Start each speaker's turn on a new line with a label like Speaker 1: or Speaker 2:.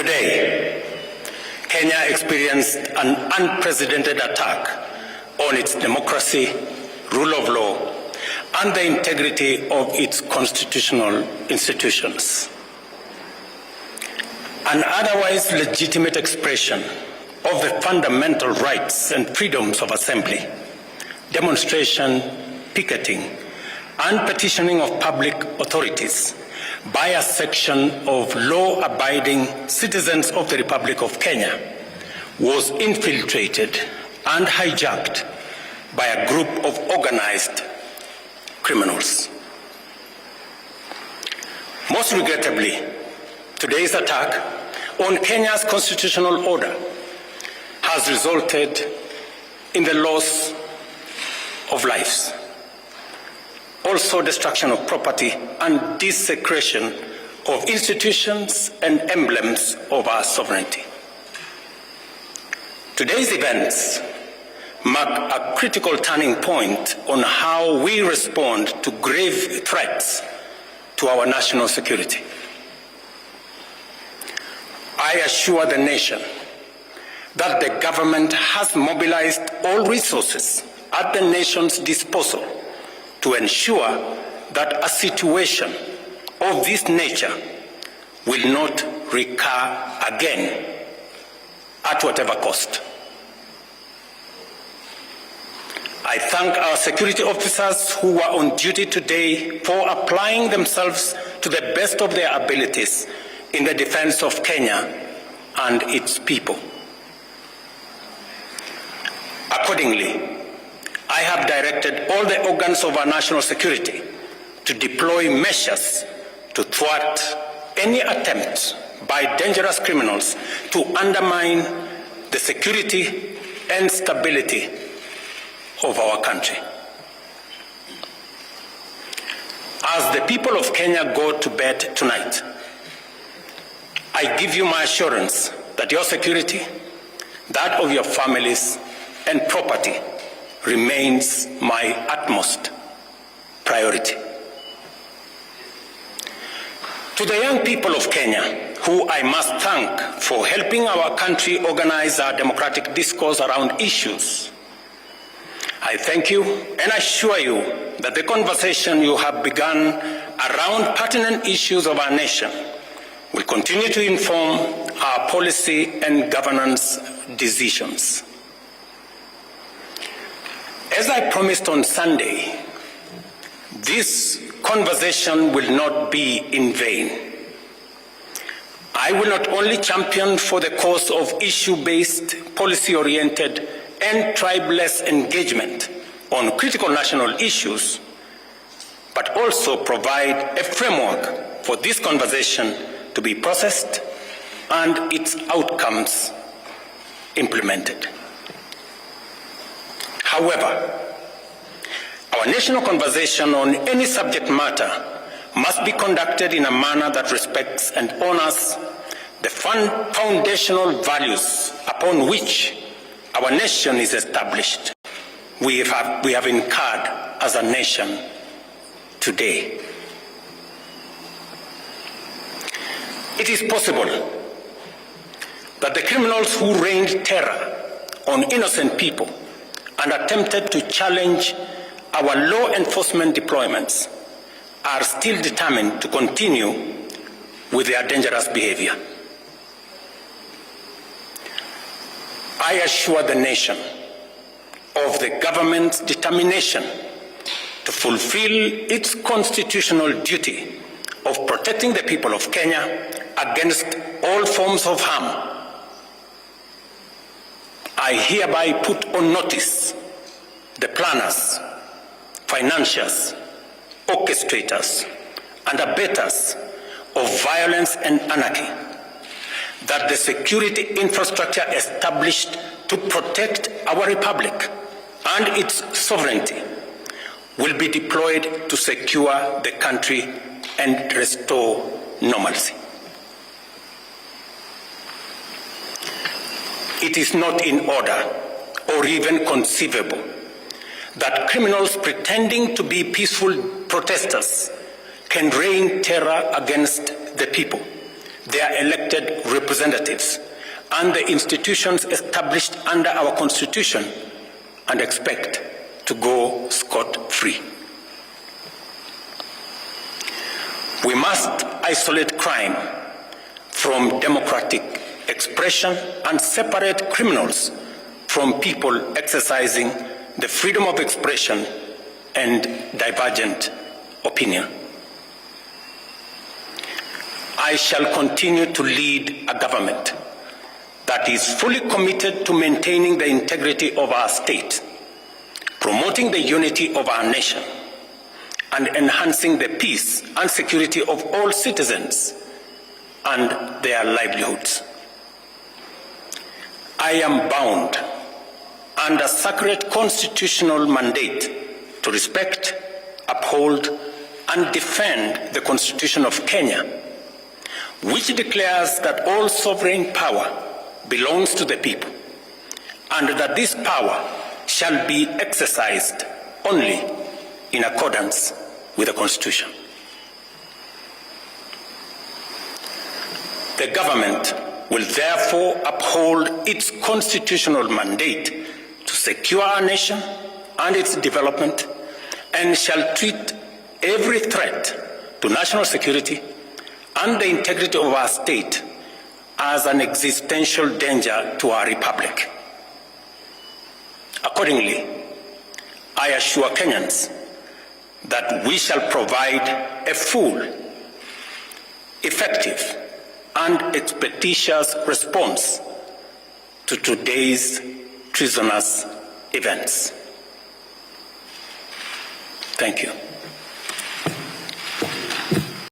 Speaker 1: Today, Kenya experienced an unprecedented attack on its democracy, rule of law, and the integrity of its constitutional institutions. An otherwise legitimate expression of the fundamental rights and freedoms of assembly, demonstration, picketing, and petitioning of public authorities by a section of law-abiding citizens of the Republic of Kenya was infiltrated and hijacked by a group of organized criminals. Most regrettably, today's attack on Kenya's constitutional order has resulted in the loss of lives, also destruction of property and desecration of institutions and emblems of our sovereignty. Today's events mark a critical turning point on how we respond to grave threats to our national security. I assure the nation that the government has mobilized all resources at the nation's disposal to ensure that a situation of this nature will not recur again at whatever cost. I thank our security officers who are on duty today for applying themselves to the best of their abilities in the defense of Kenya and its people. Accordingly, I have directed all the organs of our national security to deploy measures to thwart any attempt by dangerous criminals to undermine the security and stability of our country. As the people of Kenya go to bed tonight, I give you my assurance that your security, that of your families and property remains my utmost priority. To the young people of Kenya, who I must thank for helping our country organize our democratic discourse around issues, I thank you and assure you that the conversation you have begun around pertinent issues of our nation will continue to inform our policy and governance decisions. As I promised on Sunday, this conversation will not be in vain. I will not only champion for the cause of issue-based, policy-oriented, and tribeless engagement on critical national issues, but also provide a framework for this conversation to be processed and its outcomes implemented. However, our national conversation on any subject matter must be conducted in a manner that respects and honors the foundational values upon which our nation is established. We have incurred as a nation today. It is possible that the criminals who rained terror on innocent people and attempted to challenge our law enforcement deployments are still determined to continue with their dangerous behavior. I assure the nation of the government's determination to fulfill its constitutional duty of protecting the people of Kenya against all forms of harm. I hereby put on notice the planners, financiers, orchestrators, and abettors of violence and anarchy that the security infrastructure established to protect our republic and its sovereignty will be deployed to secure the country and restore normalcy. It is not in order or even conceivable that criminals pretending to be peaceful protesters can rain terror against the people their elected representatives and the institutions established under our Constitution and expect to go scot-free. We must isolate crime from democratic expression and separate criminals from people exercising the freedom of expression and divergent opinion. I shall continue to lead a government that is fully committed to maintaining the integrity of our state, promoting the unity of our nation, and enhancing the peace and security of all citizens and their livelihoods. I am bound under sacred constitutional mandate to respect, uphold, and defend the Constitution of Kenya, which declares that all sovereign power belongs to the people, and that this power shall be exercised only in accordance with the Constitution. The government will therefore uphold its constitutional mandate to secure our nation and its development, and shall treat every threat to national security and the integrity of our state as an existential danger to our republic. Accordingly, I assure Kenyans that we shall provide a full, effective, and expeditious response to today's treasonous events. Thank you.